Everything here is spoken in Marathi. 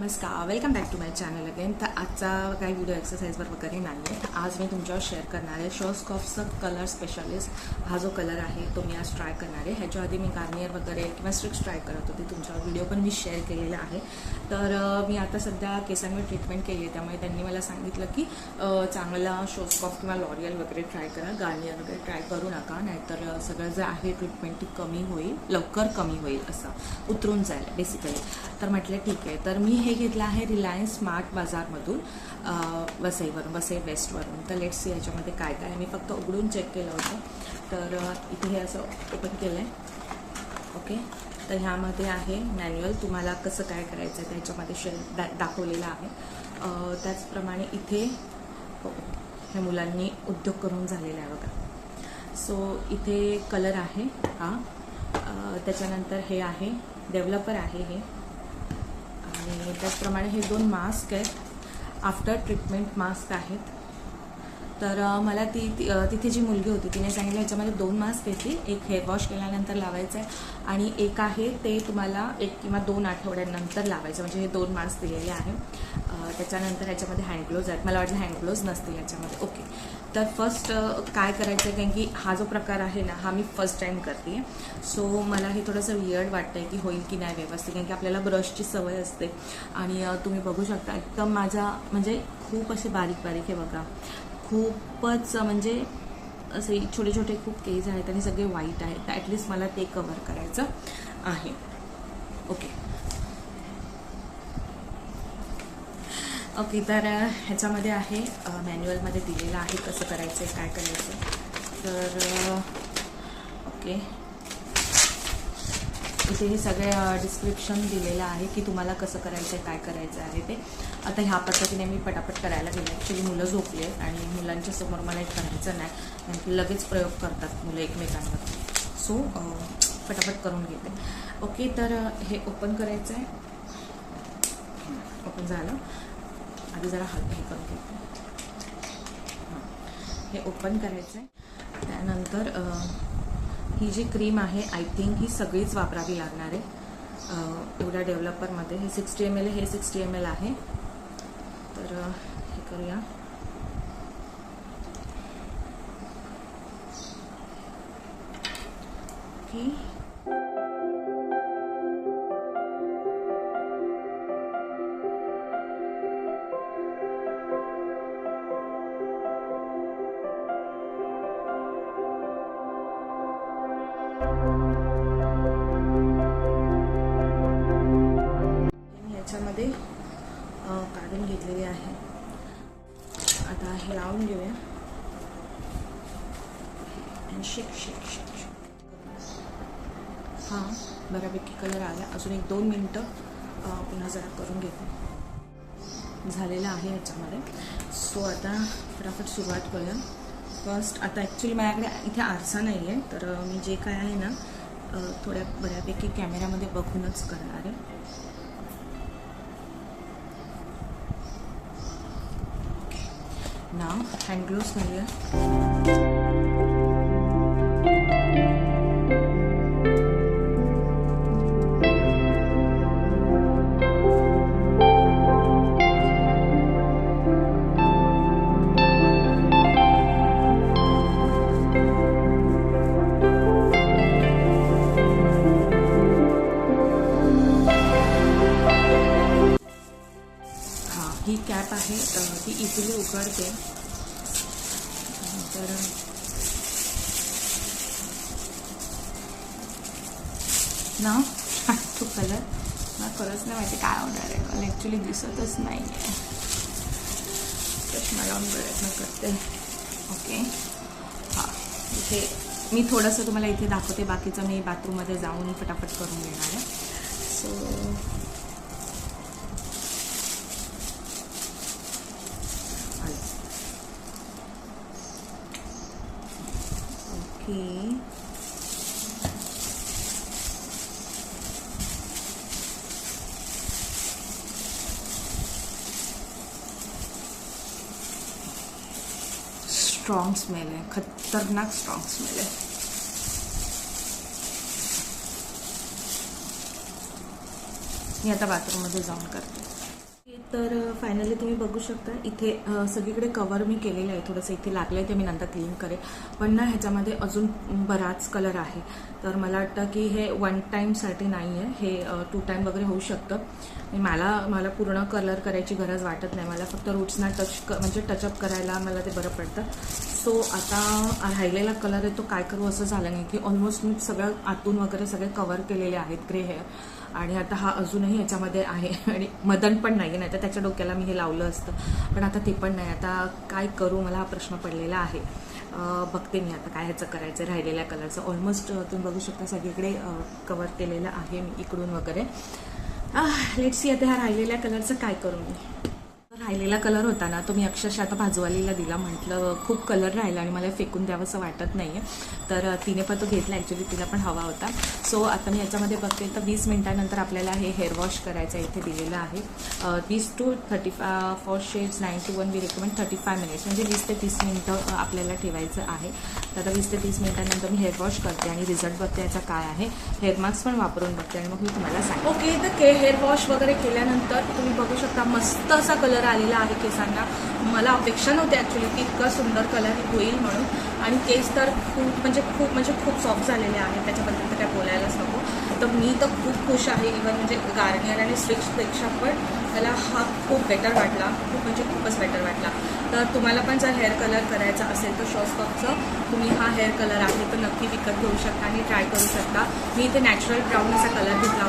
नमस्कार, welcome back to my channel again. तर आजचा काही व्हिडिओ एक्सरसाइजवर वगैरे नाही आहे. आज मी तुमच्यावर शेअर करणार आहे शॉस्कॉफचा कलर स्पेशालिस्ट. हा जो कलर आहे तो मी आज ट्राय करणार आहे. ह्याच्या आधी मी गार्नियर वगैरे किंवा स्ट्रिक्स ट्राय करत होते, तुमच्यावर व्हिडिओ पण मी शेअर केलेला आहे. तर मी आता सध्या केसांवर ट्रीटमेंट केली आहे, त्यामुळे त्यांनी मला सांगितलं की चांगला शॉस्कॉफ किंवा लॉरियल वगैरे ट्राय करा, गार्नियर वगैरे ट्राय करू नका, नाहीतर सगळं जे आहे ट्रीटमेंट ती कमी होईल, लवकर कमी होईल, असं उतरून जाईल बेसिकली. तर म्हटलं ठीक आहे. तर मी हे घेतलं आहे रिलायन्स स्मार्ट बाजारमधून, वसई वेस्टवरून. तर लेट्स सी ह्याच्यामध्ये काय काय आहे. मी फक्त उघडून चेक केलं होतं. तर इथे हे असं ओपन केलं आहे. ओके, तर ह्यामध्ये आहे मॅन्युअल, तुम्हाला कसं काय करायचं आहे त्याच्यामध्ये दाखवलेलं आहे. त्याचप्रमाणे इथे ह्या मुलांनी उद्योग करून झालेला आहे बघा. सो इथे कलर आहे हा, त्याच्यानंतर हे आहे डेव्हलपर आहे हे, आणि त्याचप्रमाणे हे 2 मास्क आहेत, आफ्टर ट्रीटमेंट मास्क आहेत. तर मला तिथे जी मुलगी होती तिने सांगितलं ह्याच्यामध्ये 2 मास्क येतील, एक हेअर वॉश केल्यानंतर लावायचं आहे आणि एक आहे ते तुम्हाला 1 किंवा 2 आठवड्यांनंतर लावायचं, म्हणजे हे 2 मास्क दिलेले आहे. त्याच्यानंतर ह्याच्यामध्ये हँडग्लोव्ज आहेत. मला वाटलं हँडग्लोव्ज नसतील ह्याच्यामध्ये. ओके, तर फर्स्ट काय करायचं आहे, कारण की हा जो प्रकार आहे ना, हा मी फर्स्ट टाईम करते आहे. सो मला हे थोडंसं वियर्ड वाटतं आहे की होईल की नाही व्यवस्थित, कारण की आपल्याला ब्रशची सवय असते. आणि तुम्ही बघू शकता एकदम माझा म्हणजे खूप असे बारीक बारीक आहे बघा, खूपच म्हणजे असे छोटे छोटे खूप केस आहेत आणि सगळे वाईट आहेत. तर ॲटलिस्ट मला ते कव्हर करायचं आहे. ओके, तर ह्याच्यामध्ये आहे मॅन्युअलमध्ये दिलेलं आहे कसं करायचं आहे, काय करायचं. तर ओके, इथे हे सगळे डिस्क्रिप्शन दिलेलं आहे की तुम्हाला कसं करायचं आहे, काय करायचं आहे ते. आता ह्या पद्धतीने मी पटापट करायला गेले. ॲक्च्युली मुलं झोपली आहेत आणि मुलांच्या समोर मला एक करायचं नाही, कारण की लगेच प्रयोग करतात मुलं एकमेकांवर. सो पटापट करून घेते. ओके, तर हे ओपन करायचं आहे. ओपन झालं, आधी जरा हलकं हे करून घेते. हे ओपन करायचं आहे. त्यानंतर ही जी क्रीम आहे आय थिंक ही सगळीच वापरावी लागणार आहे एवढ्या डेव्हलपरमध्ये. हे 60 ml आहे, हे 60 ml आहे. तर हे करूया. ओके, ह्याच्यामध्ये काढून घेतलेली आहे. आता हे लावून घेऊया आणि शेक. हां, बऱ्यापैकी कलर आला. अजून 1-2 मिनटं पुन्हा जरा करून घेते. झालेलं आहे ह्याच्यामध्ये. सो आता फटाफट सुरुवात करूया. फर्स्ट आता ॲक्च्युली माझ्याकडे इथे आरसा नाही आहे, तर मी जे काय आहे ना थोड्या बऱ्यापैकी कॅमेऱ्यामध्ये बघूनच करणार आहे. नाव हँडग्लोव्स घालूया. ही कॅप आहे, ती इझिली उघडते. तर ना तो कलर मला खरंच नाही माहिती काय होणार आहे. मला ॲक्च्युली दिसतच नाही आहे. चष्मा लावून प्रयत्न करते. ओके, हां, इथे मी थोडंसं तुम्हाला इथे दाखवते, बाकीचं मी बाथरूममध्ये जाऊन फटाफट करून घेणार आहे. सो ओके, स्ट्रॉंग स्मेल आहे, खतरनाक स्ट्रॉंग स्मेल आहे. मी आता बाथरूममध्ये जाऊन करते. तर फायनली तुम्ही बघू शकता इथे सगळीकडे कवर मी केलेलं आहे. थोडंसं इथे लागलं आहे ते मी नंतर क्लीन करेन. पण ना ह्याच्यामध्ये अजून बराच कलर आहे. तर मला वाटतं की हे वन टाईमसाठी नाही आहे, हे 2 टाईम वगैरे होऊ शकतं. मला पूर्ण कलर करायची गरज वाटत नाही. मला फक्त रूट्सना म्हणजे टचअप करायला मला ते बरं पडतं. सो आता राहिलेला कलर आहे तो काय करू असं झालं नाही की ऑलमोस्ट मी सगळं आतून वगैरे सगळे कवर केलेले आहेत ग्रे हेअर. आणि आता हा अजूनही ह्याच्यामध्ये आहे आणि मदन पण नाही, नाही तर त्याच्या डोक्याला मी हे लावलं असतं. पण आता ते पण नाही. आता काय करू, मला हा प्रश्न पडलेला आहे. बघते मी आता काय ह्याचं करायचं. राहिलेल्या कलरचं ऑलमोस्ट तुम्ही बघू शकता सगळीकडे कवर केलेलं आहे मी इकडून वगैरे. लेट्स सी आता ह्या राहिलेल्या कलरचं काय करू मी. राहिलेला कलर होता ना तो मी अक्षरशः आता भाजवालीला दिला. म्हटलं खूप कलर राहिला आणि मला फेकून द्यावंसं वाटत नाही आहे. तर तिने पण तो घेतला. ॲक्च्युली तिला पण हवा होता. सो आता मी याच्यामध्ये बघते तर 20 मिनिटानंतर आपल्याला हे हेअर वॉश करायचं इथे दिलेलं आहे. 20 to 35 for shades 9 to 1 we recommend 35 minutes, म्हणजे 20 ते 30 मिनिटं आपल्याला ठेवायचं आहे. तर आता 20 ते 30 मिनिटानंतर मी हेअर वॉश करते आणि रिझल्ट बघते याचा काय आहे. हेअर मास्क पण वापरून बघते आणि मग मी तुम्हाला सांगते. ओके, तर हेअर वॉश वगैरे केल्यानंतर तुम्ही बघू शकता मस्त असा कलर आलेला आहे केसांना. मला अपेक्षा नव्हती ॲक्च्युली की इतका सुंदर कलर होईल म्हणून. आणि केस तर खूप सॉफ्ट झालेले आहेत. त्याच्याबद्दल तर काय बोलायलाच नको. तर मी तर खूप खुश आहे. इव्हन म्हणजे गार्नियर आणि स्ट्रिक्सपेक्षा पण मला हा खूप बेटर वाटला. खूपच बेटर वाटला. तर तुम्हाला पण जर हेअर कलर करायचा असेल तर शॉर्ट्सकॉफचं तुम्ही हा हेअर कलर आहे तो नक्की विकत घेऊ शकता आणि ट्राय करू शकता. मी इथे नॅचरल ब्राऊन असा कलर घेतला